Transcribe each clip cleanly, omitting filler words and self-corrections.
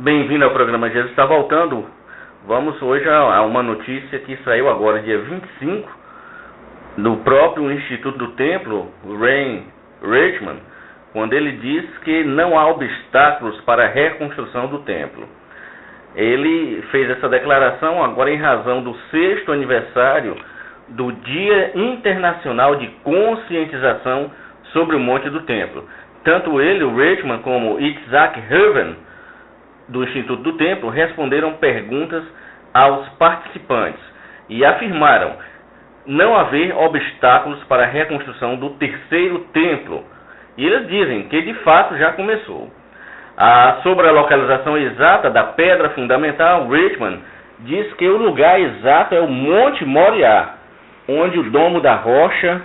Bem-vindo ao programa Jesus Está Voltando. Vamos hoje a uma notícia que saiu agora, dia 25, do próprio Instituto do Templo, Ray Richman, quando ele diz que não há obstáculos para a reconstrução do templo. Ele fez essa declaração agora em razão do 6º aniversário do Dia Internacional de Conscientização sobre o Monte do Templo. Tanto ele, o Richman, como Isaac Herven, do Instituto do Templo, responderam perguntas aos participantes e afirmaram não haver obstáculos para a reconstrução do 3º templo. E eles dizem que de fato já começou. Sobre a localização exata da pedra fundamental, Richman diz que o lugar exato é o Monte Moriá, onde o Domo da Rocha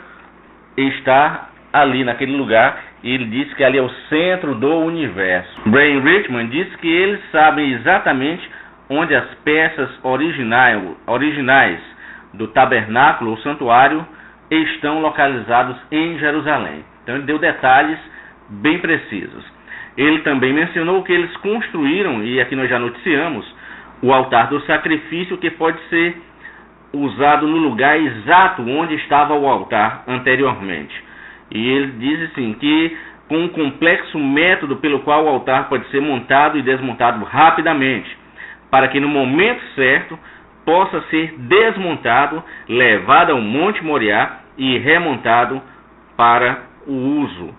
está ali naquele lugar. E ele diz que ali é o centro do universo. Ray Richman diz que eles sabem exatamente onde as peças originais do tabernáculo ou santuário estão localizados em Jerusalém. Então ele deu detalhes bem precisos. Ele também mencionou que eles construíram, e aqui nós já noticiamos, o altar do sacrifício, que pode ser usado no lugar exato onde estava o altar anteriormente. E ele diz assim que com um complexo método pelo qual o altar pode ser montado e desmontado rapidamente, para que no momento certo possa ser desmontado, levado ao Monte Moriá e remontado para o uso.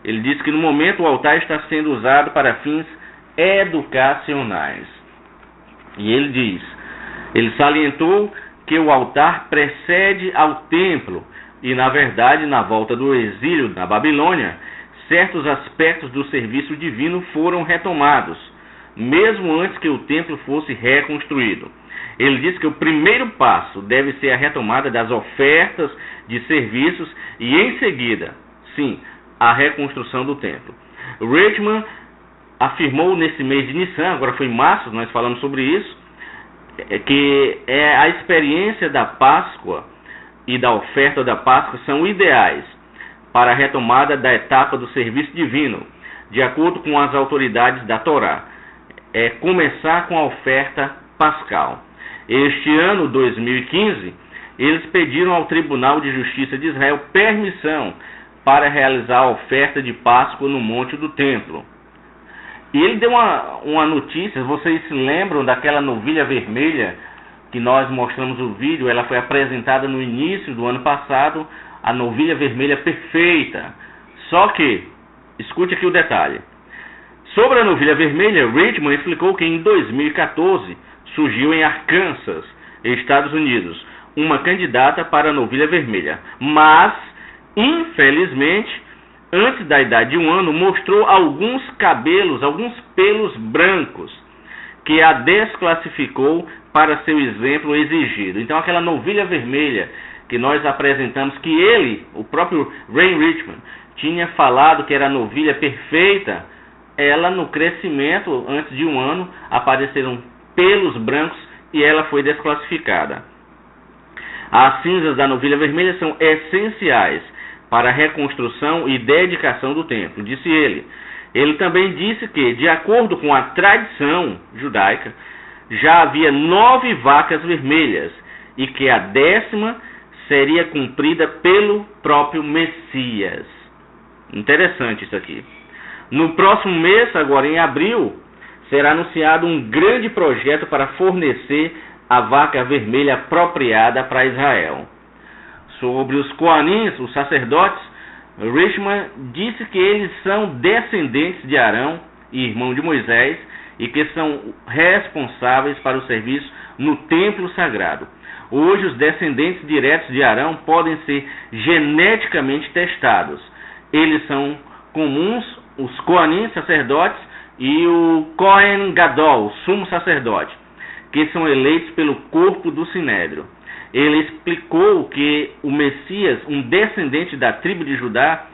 Ele diz que no momento o altar está sendo usado para fins educacionais. E ele salientou que o altar precede ao templo. E, na verdade, na volta do exílio da Babilônia, certos aspectos do serviço divino foram retomados, mesmo antes que o templo fosse reconstruído. Ele diz que o primeiro passo deve ser a retomada das ofertas de serviços e, em seguida, sim, a reconstrução do templo. Richman afirmou nesse mês de Nissan, agora foi em março, nós falamos sobre isso, que a experiência da Páscoa e da oferta da Páscoa são ideais para a retomada da etapa do serviço divino, de acordo com as autoridades da Torá. Começar com a oferta pascal. Este ano, 2015, eles pediram ao Tribunal de Justiça de Israel permissão para realizar a oferta de Páscoa no Monte do Templo. E ele deu uma notícia, vocês se lembram daquela novilha vermelha que nós mostramos o vídeo? Ela foi apresentada no início do ano passado, a novilha vermelha perfeita. Só que, escute aqui o detalhe. Sobre a novilha vermelha, Richman explicou que em 2014 surgiu em Arkansas, Estados Unidos, uma candidata para a novilha vermelha. Mas, infelizmente, antes da idade de 1 ano, mostrou alguns pelos brancos, que a desclassificou para seu exemplo exigido. Então aquela novilha vermelha que nós apresentamos, que ele, o próprio Ray Richman, tinha falado que era a novilha perfeita, ela no crescimento, antes de 1 ano, apareceram pelos brancos e ela foi desclassificada. As cinzas da novilha vermelha são essenciais para a reconstrução e dedicação do templo, disse ele. Ele também disse que, de acordo com a tradição judaica, já havia 9 vacas vermelhas e que a 10ª seria cumprida pelo próprio Messias. Interessante isso aqui. No próximo mês, agora em abril, será anunciado um grande projeto para fornecer a vaca vermelha apropriada para Israel. Sobre os Coanins, os sacerdotes, Richman disse que eles são descendentes de Arão e irmão de Moisés e que são responsáveis para o serviço no templo sagrado. Hoje, os descendentes diretos de Arão podem ser geneticamente testados. Eles são comuns, os Coanim, sacerdotes, e o Cohen Gadol, o sumo sacerdote, que são eleitos pelo corpo do Sinédrio. Ele explicou que o Messias, um descendente da tribo de Judá,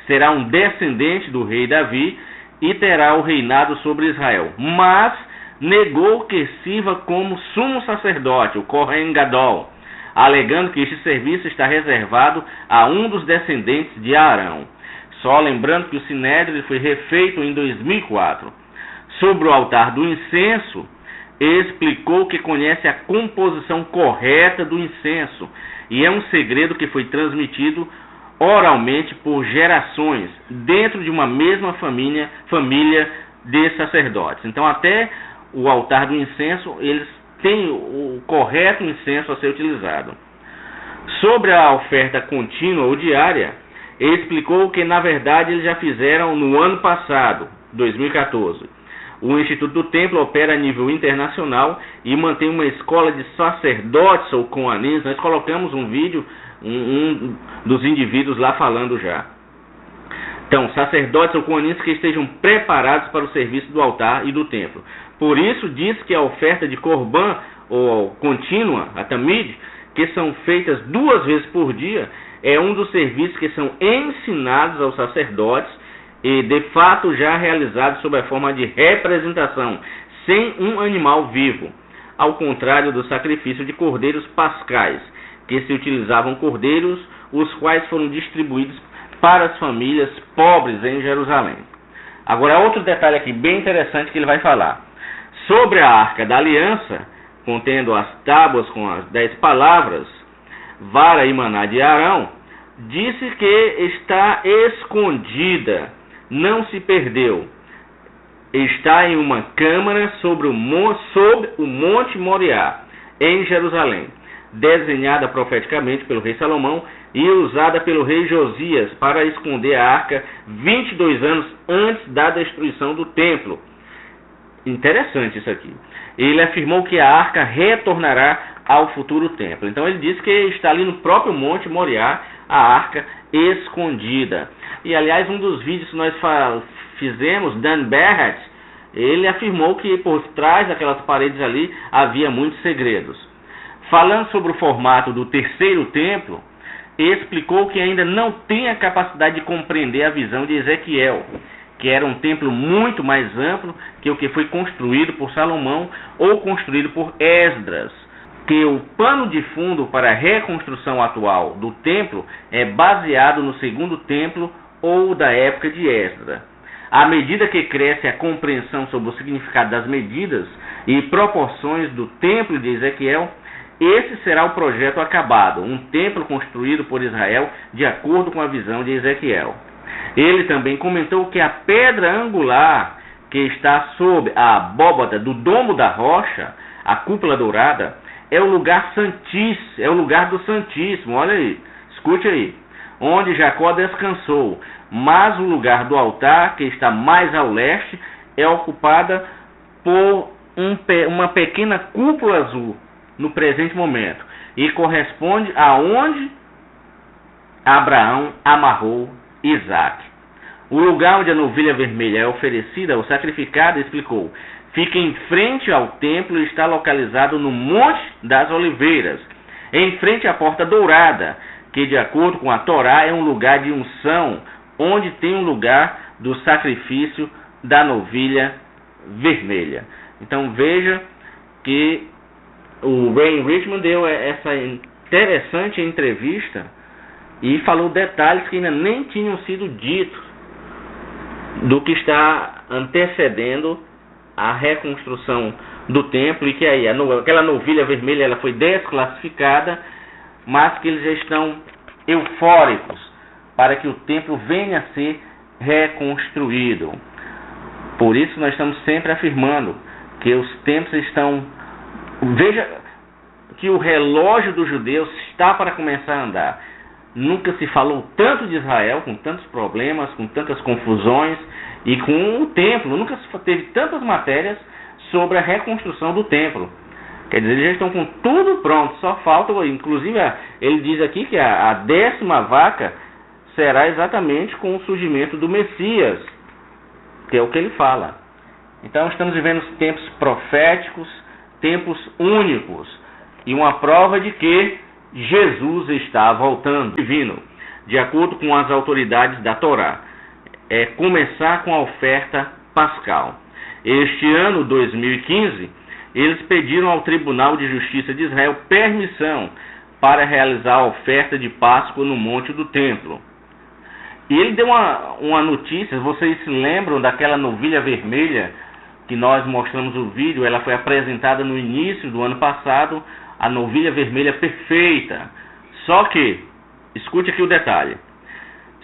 será um descendente do rei Davi e terá o reinado sobre Israel. Mas negou que sirva como sumo sacerdote, o Cohen Gadol, alegando que este serviço está reservado a um dos descendentes de Arão. Só lembrando que o Sinédrio foi refeito em 2004. Sobre o altar do incenso, explicou que conhece a composição correta do incenso e é um segredo que foi transmitido oralmente por gerações dentro de uma mesma família de sacerdotes. Então, até o altar do incenso, eles têm o correto incenso a ser utilizado. Sobre a oferta contínua ou diária, ele explicou que, na verdade, eles já fizeram no ano passado, 2014. O Instituto do Templo opera a nível internacional e mantém uma escola de sacerdotes ou coanis. Nós colocamos um vídeo, um dos indivíduos lá falando já. Então, sacerdotes ou coanis que estejam preparados para o serviço do altar e do templo. Por isso, diz que a oferta de Corban ou contínua, a Tamid, que são feitas 2 vezes por dia, é um dos serviços que são ensinados aos sacerdotes e de fato já realizados sob a forma de representação, sem um animal vivo, ao contrário do sacrifício de cordeiros pascais, que se utilizavam cordeiros, os quais foram distribuídos para as famílias pobres em Jerusalém. Agora, outro detalhe aqui bem interessante que ele vai falar. Sobre a Arca da Aliança, contendo as tábuas com as 10 palavras, vara e maná de Arão, disse que está escondida, não se perdeu. Está em uma câmara sobre o Monte Moriá, em Jerusalém, desenhada profeticamente pelo rei Salomão e usada pelo rei Josias para esconder a arca 22 anos antes da destruição do templo. Interessante isso aqui. Ele afirmou que a arca retornará ao futuro templo. Então ele disse que está ali no próprio Monte Moriá, a arca escondida. E aliás, um dos vídeos que nós fizemos, Dan Barrett, ele afirmou que por trás daquelas paredes ali havia muitos segredos. Falando sobre o formato do terceiro templo, explicou que ainda não tem a capacidade de compreender a visão de Ezequiel, que era um templo muito mais amplo que o que foi construído por Salomão ou construído por Esdras, que o pano de fundo para a reconstrução atual do templo é baseado no segundo templo ou da época de Esdras. À medida que cresce a compreensão sobre o significado das medidas e proporções do templo de Ezequiel, esse será o projeto acabado, um templo construído por Israel de acordo com a visão de Ezequiel. Ele também comentou que a pedra angular que está sob a abóbada do domo da rocha, a cúpula dourada, é o lugar santíssimo, é o lugar do Santíssimo. Olha aí, escute aí, onde Jacó descansou. Mas o lugar do altar, que está mais ao leste, é ocupada por uma pequena cúpula azul no presente momento e corresponde aonde Abraão amarrou Isaac. O lugar onde a novilha vermelha é oferecida ou sacrificada, explicou, fica em frente ao templo e está localizado no Monte das Oliveiras, em frente à Porta Dourada, que de acordo com a Torá é um lugar de unção, onde tem um lugar do sacrifício da novilha vermelha. Então veja que o Ray Richman deu essa interessante entrevista e falou detalhes que ainda nem tinham sido ditos do que está antecedendo a reconstrução do templo, e que aí aquela novilha vermelha ela foi desclassificada, mas que eles já estão eufóricos para que o templo venha a ser reconstruído. Por isso nós estamos sempre afirmando que os templos estão... Veja que o relógio dos judeus está para começar a andar. Nunca se falou tanto de Israel, com tantos problemas, com tantas confusões, e com o templo. Nunca se teve tantas matérias sobre a reconstrução do templo. Quer dizer, eles já estão com tudo pronto, só falta, inclusive, ele diz aqui que a 10ª vaca será exatamente com o surgimento do Messias, que é o que ele fala. Então estamos vivendo tempos proféticos, tempos únicos, e uma prova de que Jesus está voltando. Divino, de acordo com as autoridades da Torá, é começar com a oferta pascal. Este ano, 2015, eles pediram ao Tribunal de Justiça de Israel permissão para realizar a oferta de Páscoa no Monte do Templo. E ele deu uma notícia, vocês se lembram daquela novilha vermelha que nós mostramos o vídeo, ela foi apresentada no início do ano passado, a novilha vermelha perfeita. Só que, escute aqui o detalhe.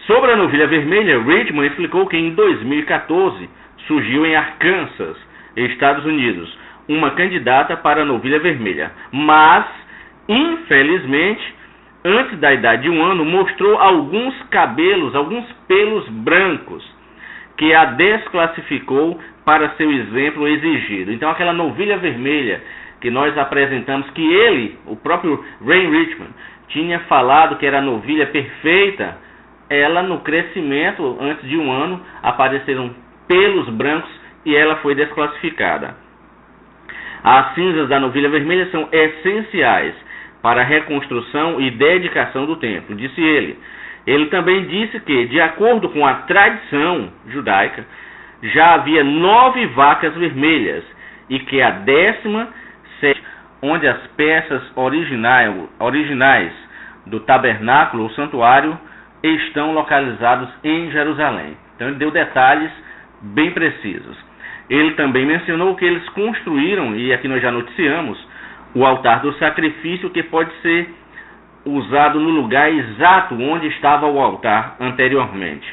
Sobre a novilha vermelha, Richman explicou que em 2014 surgiu em Arkansas, Estados Unidos, uma candidata para a novilha vermelha, mas, infelizmente, antes da idade de 1 ano, mostrou alguns pelos brancos, que a desclassificou para seu exemplo exigido. Então, aquela novilha vermelha que nós apresentamos, que ele, o próprio Ray Richman, tinha falado que era a novilha perfeita, ela, no crescimento, antes de 1 ano, apareceram pelos brancos e ela foi desclassificada. As cinzas da novilha vermelha são essenciais para a reconstrução e dedicação do templo, disse ele. Ele também disse que, de acordo com a tradição judaica, já havia 9 vacas vermelhas e que a 17ª, onde as peças originais do tabernáculo ou santuário estão localizados em Jerusalém. Então ele deu detalhes bem precisos. Ele também mencionou que eles construíram, e aqui nós já noticiamos, o altar do sacrifício, que pode ser usado no lugar exato onde estava o altar anteriormente.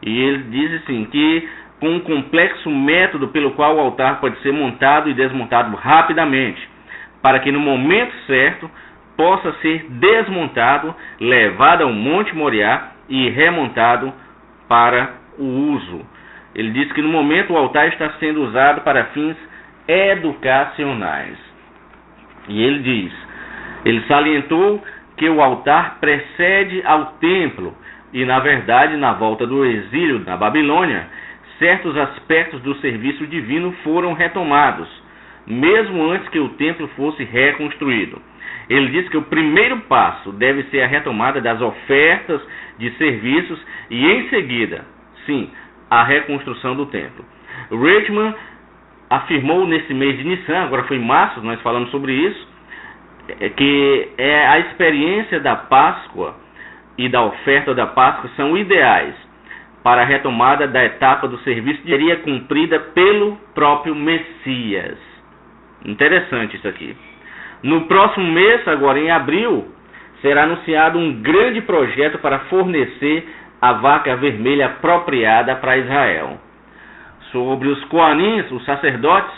E ele diz assim que com um complexo método pelo qual o altar pode ser montado e desmontado rapidamente, para que no momento certo possa ser desmontado, levado ao Monte Moriá e remontado para o uso. Ele diz que no momento o altar está sendo usado para fins educacionais. E ele salientou que o altar precede ao templo e, na verdade, na volta do exílio da Babilônia, certos aspectos do serviço divino foram retomados, mesmo antes que o templo fosse reconstruído. Ele diz que o primeiro passo deve ser a retomada das ofertas de serviços e, em seguida, sim, a reconstrução do templo. Richman afirmou nesse mês de Nissan, agora foi em março, nós falamos sobre isso, que a experiência da Páscoa e da oferta da Páscoa são ideais para a retomada da etapa do serviço que seria cumprida pelo próprio Messias. Interessante isso aqui. No próximo mês, agora em abril, será anunciado um grande projeto para fornecer a vaca vermelha apropriada para Israel. Sobre os Coanins, os sacerdotes,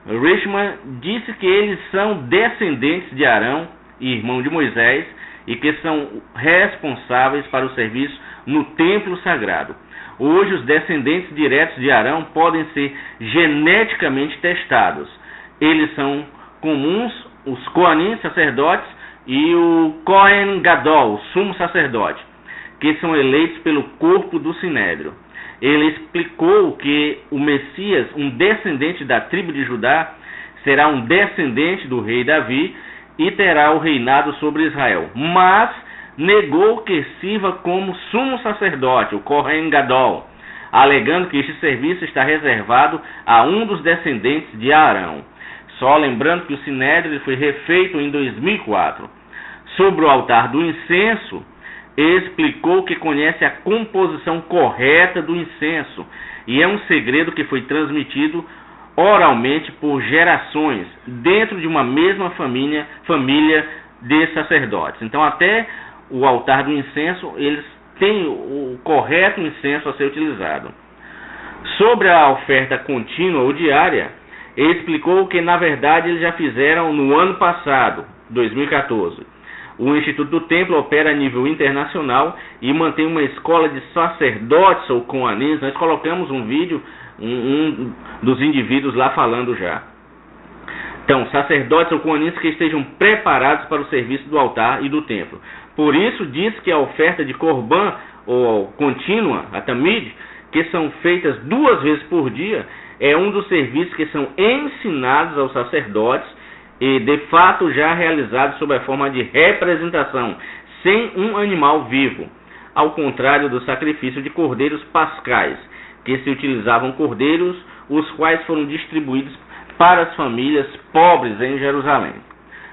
Richman disse que eles são descendentes de Arão e irmão de Moisés e que são responsáveis para o serviço no templo sagrado. Hoje, os descendentes diretos de Arão podem ser geneticamente testados. Eles são comuns, os Coanim, sacerdotes, e o Cohen Gadol, sumo sacerdote, que são eleitos pelo corpo do Sinédrio. Ele explicou que o Messias, um descendente da tribo de Judá, será um descendente do rei Davi e terá o reinado sobre Israel. Mas negou que sirva como sumo sacerdote, o Cohen Gadol, alegando que este serviço está reservado a um dos descendentes de Arão. Só lembrando que o Sinédrio foi refeito em 2004. Sobre o altar do incenso, explicou que conhece a composição correta do incenso e é um segredo que foi transmitido oralmente por gerações dentro de uma mesma família de sacerdotes. Então, até o altar do incenso, eles têm o correto incenso a ser utilizado. Sobre a oferta contínua ou diária, ele explicou que, na verdade, eles já fizeram no ano passado, 2014. O Instituto do Templo opera a nível internacional e mantém uma escola de sacerdotes ou coanins. Nós colocamos um vídeo, um dos indivíduos lá falando já. Então, sacerdotes ou coanins que estejam preparados para o serviço do altar e do templo. Por isso, diz que a oferta de Corban ou contínua, a Tamid, que são feitas 2 vezes por dia, é um dos serviços que são ensinados aos sacerdotes e de fato já realizados sob a forma de representação, sem um animal vivo, ao contrário do sacrifício de cordeiros pascais, que se utilizavam cordeiros, os quais foram distribuídos para as famílias pobres em Jerusalém.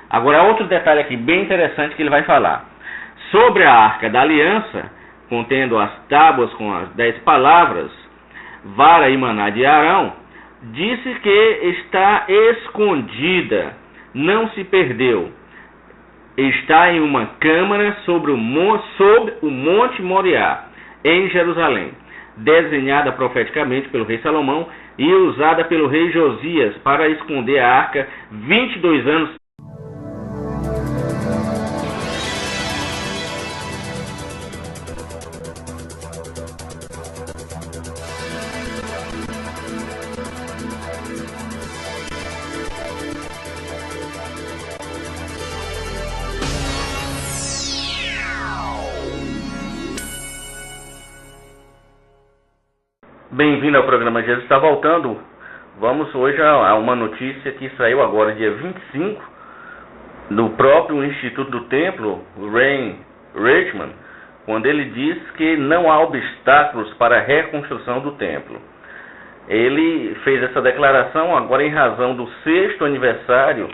Agora, outro detalhe aqui bem interessante que ele vai falar. Sobre a Arca da Aliança, contendo as tábuas com as 10 palavras, vara e maná de Arão, disse que está escondida, não se perdeu. Está em uma câmara sobre o Monte Moriá, em Jerusalém, desenhada profeticamente pelo rei Salomão e usada pelo rei Josias para esconder a arca 22 anos. Bem-vindo ao programa Jesus Está Voltando. Vamos hoje a uma notícia que saiu agora, dia 25, do próprio Instituto do Templo, Ray Richman, quando ele diz que não há obstáculos para a reconstrução do templo. Ele fez essa declaração agora em razão do 6º aniversário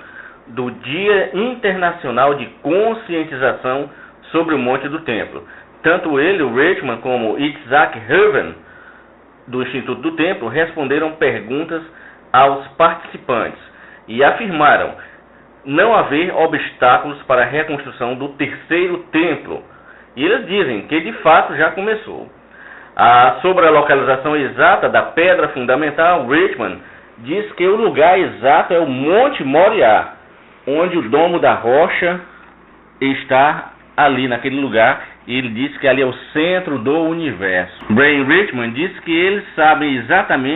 do Dia Internacional de Conscientização sobre o Monte do Templo. Tanto ele, o Richman, como Isaac Herven, do Instituto do Templo, responderam perguntas aos participantes e afirmaram não haver obstáculos para a reconstrução do 3º templo. E eles dizem que de fato já começou. Sobre a localização exata da pedra fundamental, Richman diz que o lugar exato é o Monte Moriá, onde o Domo da Rocha está ali naquele lugar. E ele disse que ali é o centro do universo. Ray Richman disse que eles sabem exatamente